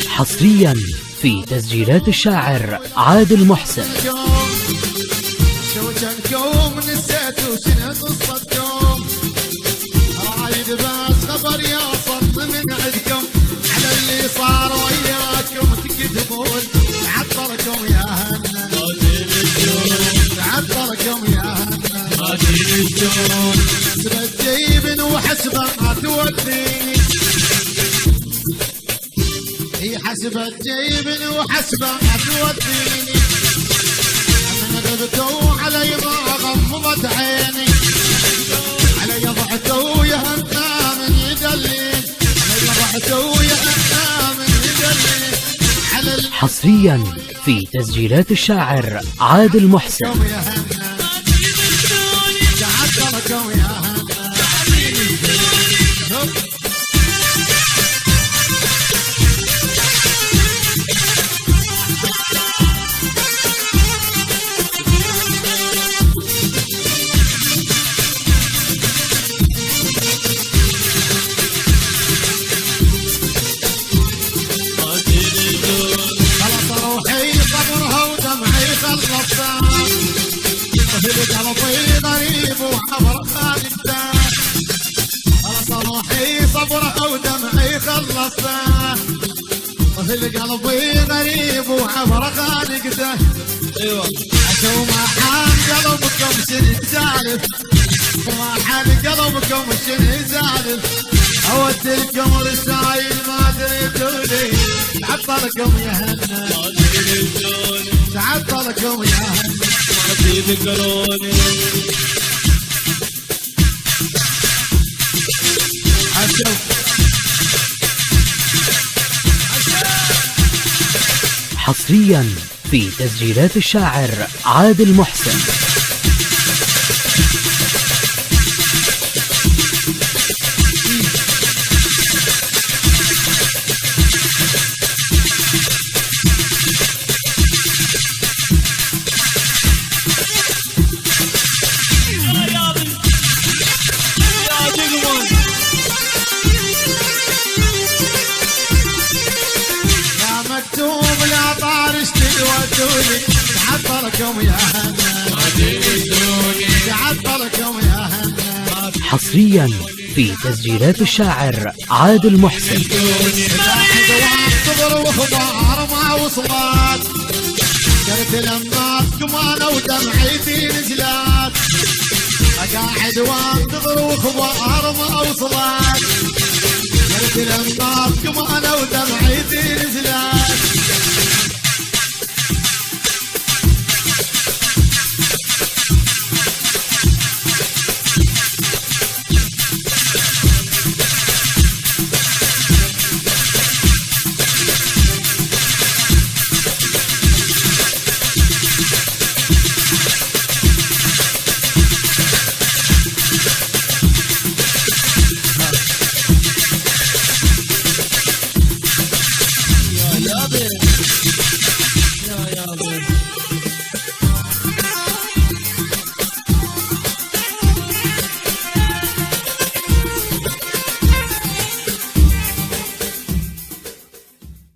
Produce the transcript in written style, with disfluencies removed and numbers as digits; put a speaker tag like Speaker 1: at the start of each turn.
Speaker 1: حصريا في تسجيلات الشاعر عادل محسن.
Speaker 2: شوشنكم نسيتوا شنو قصتكم، رايد بس خبر يوصل من عندكم على اللي صار وياكم تكذبون. تعطركم يا هنا تعطركم يا هنا حسبة جيب وحسبة ما توديني، هي حسبة جيب وحسبة ما توديني. من غبتوا علي ما غمضت عيني، علي ضحكوا يا هنا من يدلين، علي ضحكوا يا هنا من يدلين.
Speaker 1: حصريا في تسجيلات الشاعر عادل محسن.
Speaker 2: تعطركم يا هنا قلبي غريب وعبر خالدته، خلص روحي صبره ودمعي خلصته. طفل قلبي غريب وعبر خالقته، ايوه عشو ما حان قلبكم شنو سالف، ما حان قلبكم شنو سالف. اودلكم رسايل ما تريدوني، تعطلكم يا هنا تعطلكم يا هنا تذكروني.
Speaker 1: حصريا في تسجيلات الشاعر عادل محسن.
Speaker 2: تعطركم يا هنا تعطركم يا هنا.
Speaker 1: حصريا في تسجيلات الشاعر عادل محسن.
Speaker 2: صبر واخبار ما وصلت، قلت لما كمان ودمعتي نزلت، قاعد وانتظر واخبار ما وصلت، قلت لما كمان ودمعتي نزلت.